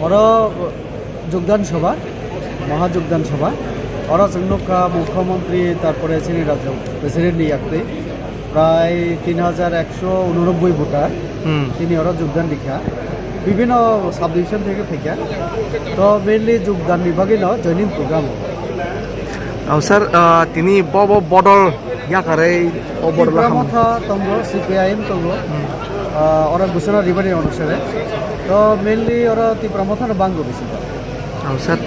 ওরা যোগদান সভা মহাযোগদান সভা ওরা সংরক্ষা মুখ্যমন্ত্রী তারপরে সিনিয়র রাজ্য প্রেসিডেন্ট ইয়াতে প্রায় 3189 ভোটার তিনি ওরা যোগদান দীক্ষা বিভিন্ন সাব ডিভিশন থেকে ফেকা তো মেনলি যোগদান বিভাগে ন জয়নিং প্রোগ্রাম স্যার তিনি বদল ইয়াকারে বদল প্রমথা তঙ্গ সিপিআইএম তঙ্গ ওরা ঘোষণা রিবারি অনুসারে তো মেনলি ওরা তি প্রমথা বাঙ্গো বেশি স্যার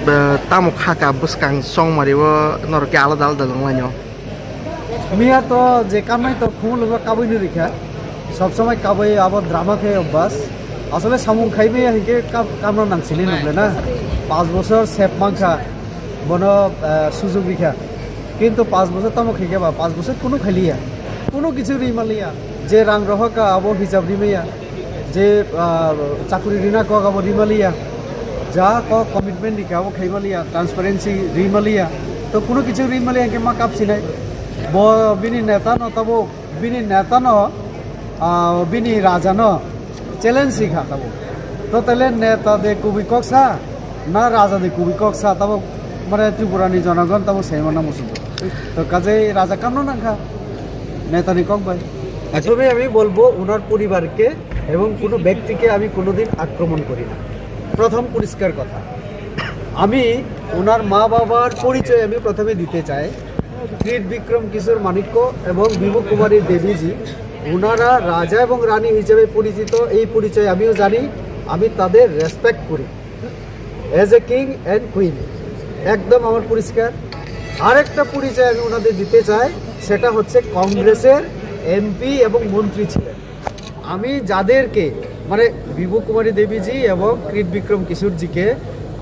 তামো খাকা বুসকাং সং মারিব নরকে আলাদা আলাদা দংলাইনো মিয়া তো যে কামাই তো খুব লোক কাবই নি রেখা সবসময় কাবই আবার ড্রামা খেয়ে অভ্যাস আসলে সামুং খাইবে হিকে কামরা নাংছিলি নবলে না 5 বছর সেপ মাংখা বন সুযোগ রেখা কিন্তু 5 বছর তামো খেয়ে বা 5 বছর কোনো খাইলিয়া কোনো কিছু রিমালিয়া যে রাং রহকা আবো হিসাব রিমাইয়া যে চাকরি রিনা কক আবো রিমালিয়া যা কক কমিটমেন্ট রিখা আবো খাইমালিয়া ট্রান্সপারেন্সি রিমালিয়া তো কোনো কিছু রিমালিয়া কে মা কাপছি নাই বিনি নেতা ন তব বিনি নেতা ন বিনি রাজা ন চ্যালেঞ্জ শিখা তব তো তাহলে নেতা দে কুবি কক্সা না রাজা দে কুবি কক্সা তব মানে ত্রিপুরানি জনগণ তব সেইমানা মুসুব তো কাজে রাজা কামনা নাখা নেতানি কক ভাই আসলে আমি বলবো ওনার পরিবারকে এবং কোনো ব্যক্তিকে আমি কোনোদিন আক্রমণ করি না প্রথম পরিষ্কার কথা আমি ওনার মা বাবার পরিচয় আমি প্রথমে দিতে চাই ক্রীট বিক্রম কিশোর মাণিক্য এবং বিভু কুমারী দেবীজি ওনারা রাজা এবং রানী হিসেবে পরিচিত এই পরিচয় আমিও জানি আমি তাদের রেসপেক্ট করি as a king and queen একদম আমার পরিষ্কার আরেকটা পরিচয় আমি ওনাদের দিতে চাই সেটা হচ্ছে কংগ্রেসের এমপি এবং মন্ত্রী ছিলেন আমি যাদেরকে মানে বিভু কুমারী দেবীজি এবং ক্রীট বিক্রম কিশোরজিকে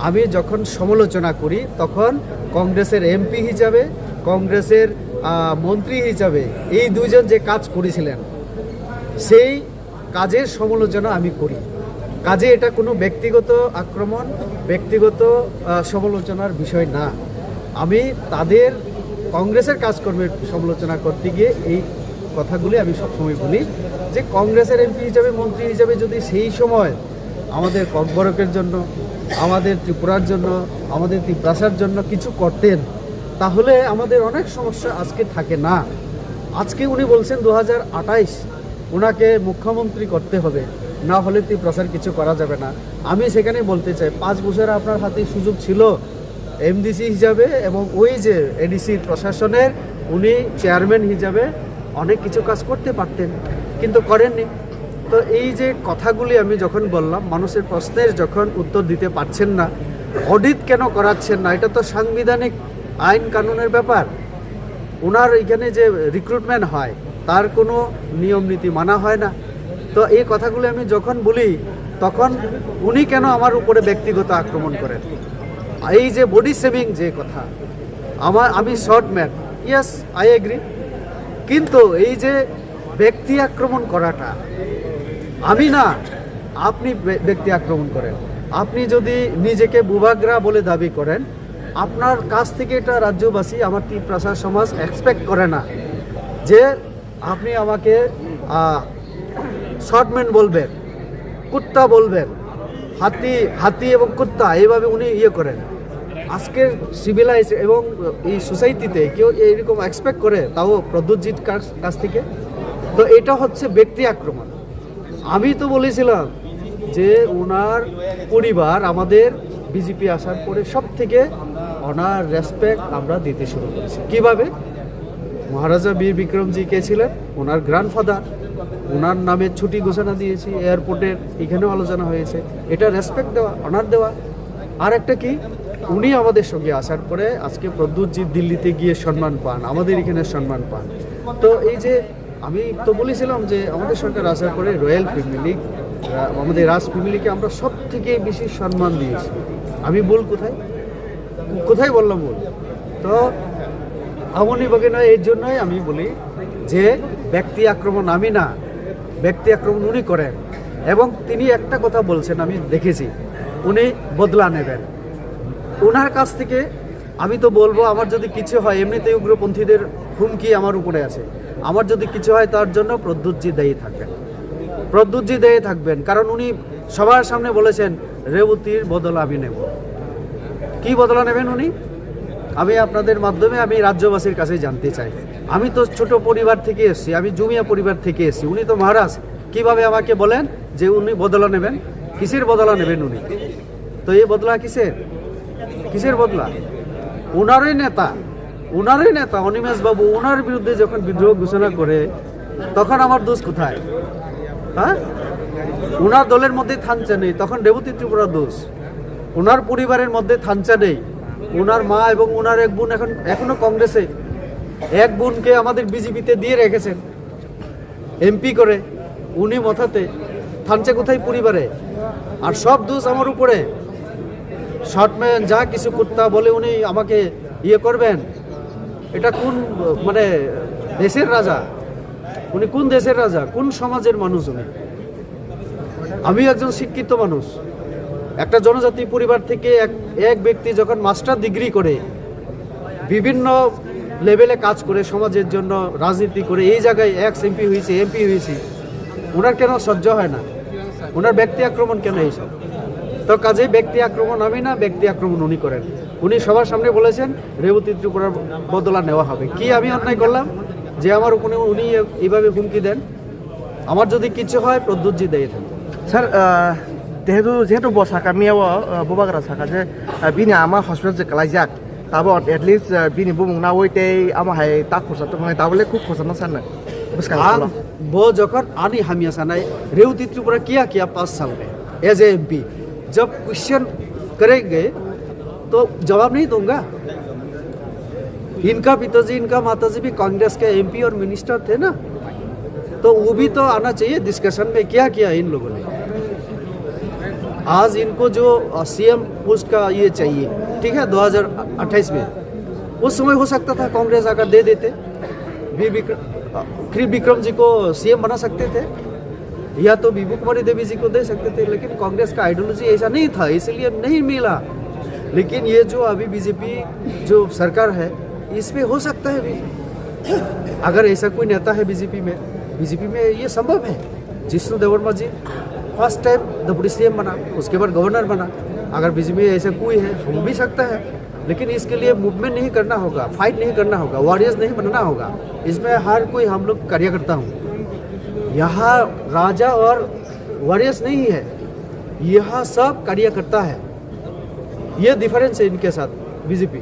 আমি যখন সমালোচনা করি তখন কংগ্রেসের এমপি হিসাবে কংগ্রেসের মন্ত্রী হিসাবে এই দুইজন যে কাজ করেছিলেন সেই কাজের সমালোচনা আমি করি কাজে এটা কোনো ব্যক্তিগত আক্রমণ ব্যক্তিগত সমালোচনার বিষয় না আমি তাদের কংগ্রেসের কাজকর্মের সমালোচনা করতে গিয়ে এই কথাগুলি আমি সবসময় বলি যে কংগ্রেসের এমপি হিসাবে মন্ত্রী হিসাবে যদি সেই সময় আমাদের ককবরকের জন্য আমাদের ত্রিপুরার জন্য আমাদের ত্রিপ্রাসার জন্য কিছু করতেন তাহলে আমাদের অনেক সমস্যা আজকে থাকে না আজকে উনি বলছেন 2028 ওনাকে মুখ্যমন্ত্রী করতে হবে না হলে ত্রিপ্রাসার কিছু করা যাবে না আমি সেখানে বলতে চাই 5 বছর আপনার হাতে সুযোগ ছিল এমডিসি হিসাবে এবং ওই যে এডিসি প্রশাসনের উনি চেয়ারম্যান হিসাবে অনেক কিছু কাজ করতে পারতেন কিন্তু করেননি তো এই যে কথাগুলি আমি যখন বললাম মানুষের প্রশ্নের যখন উত্তর দিতে পারছেন না অডিট কেন করাচ্ছেন না এটা তো সাংবিধানিক আইন কানুনের ব্যাপার ওনার এখানে যে রিক্রুটমেন্ট হয় তার কোনো নিয়ম নীতি মানা হয় না তো এই কথাগুলি আমি যখন বলি তখন উনি কেন আমার উপরে ব্যক্তিগত আক্রমণ করেন এই যে বডি সেভিং যে কথা আমি short man yes I agree কিন্তু এই যে ব্যক্তি আক্রমণ করাটা আমি না আপনি ব্যক্তি আক্রমণ করেন আপনি যদি নিজেকে বুবাগ্রা বলে দাবি করেন আপনার কাছ থেকে এটা রাজ্যবাসী আমার ত্রিপ্রাসার সমাজ এক্সপেক্ট করে না যে আপনি আমাকে শর্টম্যান বলবেন কুত্তা বলবেন হাতি এবং কুত্তা এইভাবে উনি করেন আজকের সিভিলাইজ এবং এই সোসাইটিতে কেউ এইরকম এক্সপেক্ট করে তাও প্রদ্যুৎজিৎ কাছ থেকে তো এটা হচ্ছে ব্যক্তি আক্রমণ আমি তো বলেছিলাম যে ওনার পরিবার আমাদের বিজেপি আসার পরে সব থেকে ওনার রেসপেক্ট আমরা দিতে শুরু করেছি কীভাবে মহারাজা বীর বিক্রমজি কে ছিলেন ওনার গ্র্যান্ডফাদার ওনার নামে ছুটি ঘোষণা দিয়েছি এয়ারপোর্টের এখানেও আলোচনা হয়েছে এটা রেসপেক্ট দেওয়া অনার দেওয়া আর একটা কি উনি আমাদের সঙ্গে আসার পরে আজকে প্রদ্যুৎজিৎ দিল্লিতে গিয়ে সম্মান পান আমাদের এখানে সম্মান পান তো এই যে আমি তো বলেছিলাম যে আমাদের সরকার আসার পরে রয়্যাল ফ্যামিলি আমাদের রাজ ফ্যামিলিকে আমরা সব থেকে বেশি সম্মান দিয়েছি আমি বল কোথায় বললাম বল তো আমনি বাগে নয় এই জন্যই আমি বলি যে ব্যক্তি আক্রমণ আমি না ব্যক্তি আক্রমণ উনি করেন এবং তিনি একটা কথা বলছেন আমি দেখেছি উনি বদলা নেবেন ওনার কাছ থেকে আমি তো বলবো আমার যদি কিছু হয় এমনিতেই উগ্রপন্থীদের হুমকি আমার উপরে আছে আমার যদি কিছু হয় তার জন্য প্রদ্যুৎজি দায়ী থাকবেন কারণ উনি সবার সামনে বলেছেন রেবতীর বদলা আমি নেব। কি বদলা নেবেন উনি? আমি আপনাদের মাধ্যমে আমি রাজ্যবাসীর কাছে জানতে চাই। আমি তো ছোট পরিবার থেকে এসেছি, আমি জমিয়া পরিবার থেকে এসেছি, উনি তো মহারাজ। কিভাবে আমাকে বলেন যে উনি বদলা নেবেন? কিসের বদলা নেবেন উনি? তো এই বদলা কিসের বদলা? ওনারই নেতা অনিমেষ বাবু ওনার বিরুদ্ধে যখন বিদ্রোহ ঘোষণা করে, তখন আমার দোষ কোথায়? হ্যাঁ, ওনার দলের মধ্যে থানচা নেই, তখন রেবতী ত্রিপুরার দোষ। ওনার পরিবারের মধ্যে থানচা নেই, ওনার মা এবং ওনার এক বোন এখনো কংগ্রেসে, এক বোনকে আমাদের বিজেপিতে দিয়ে রেখেছেন এমপি করে, উনি মাথাতে। থানচা কোথায় পরিবারে? আর সব দোষ আমার উপরে। শর্টম্যান যা কিছু কুত্তা বলে উনি আমাকে ইয়ে করবেন। এটা কোন মানে দেশের রাজা? উনি কোন দেশের রাজা? কোন সমাজের মানুষ উনি? আমি একজন শিক্ষিত মানুষ, একটা জনজাতি পরিবার থেকে এক ব্যক্তি যখন মাস্টার ডিগ্রি করে বিভিন্ন লেভেলে কাজ করে সমাজের জন্য রাজনীতি করে এই জায়গায় এমপি হয়েছে, ওনার কেন সহ্য হয় না? ওনার ব্যক্তি আক্রমণ কেন এইসব? তো কাজে ব্যক্তি আক্রমণ আমি না, ব্যক্তি আক্রমণ উনি করেন। উনি সবার সামনে বলেছেন রেবতী ত্রিপুরার বদলা নেওয়া হবে। কি আমি অন্যায় করলাম যে আমার উপরে উনি এইভাবে হুমকি দেন? আমার যদি কিছু হয় প্রদ্যুৎজি দেয় থাকবে। স্যার যেহেতু বসাকা মিয়াও ববাগ্রা সাকা যে বিনি আমা হসপিটাল যে কালাইজাক তাবো এটলিস্ট বিনি বুমুং না ওইতে আমা হাই তা খরচা তো মানে তাবলে খুব খরচা না সারना बुसका वो जखन आनी हमिया सनाई रेवती त्रिपुरा किया 5 साल में एज ए एमपी। जब क्वेश्चन करेंगे तो जवाब नहीं दूंगा। इनका पिताजी इनका माताजी भी कांग्रेस के एमपी और मिनिस्टर थे ना, तो वो भी तो आना चाहिए डिस्कशन में। क्या किया इन लोगों ने? आज इनको जो सीएम पोस्ट का ये चाहिए, ठीक है, 2028 में, उस समय हो सकता था कांग्रेस अगर दे देते, विक्रम जी को सीएम बना सकते थे, या तो विभू कुमारी देवी जी को दे सकते थे, लेकिन कांग्रेस का आइडियोलॉजी ऐसा नहीं था, इसलिए नहीं मिला। लेकिन ये जो अभी बीजेपी जो सरकार है, इसमें हो सकता है भी, अगर ऐसा कोई नेता है बीजेपी में ये संभव है। जिष्णु देवर्मा जी फर्स्ट टाइम डिप्टी सीएम बना, उसके बाद गवर्नर बना। अगर बीजेपी में ऐसा कोई है हो भी सकता है, लेकिन इसके लिए मूवमेंट नहीं करना होगा, फाइट नहीं करना होगा, वॉरियर्स नहीं बनना होगा। इसमें हर कोई हम लोग कार्यकर्ता हूँ। यहाँ राजा और वॉरियर्स नहीं है, यहाँ सब कार्यकर्ता है। ये डिफरेंस है इनके साथ बीजेपी।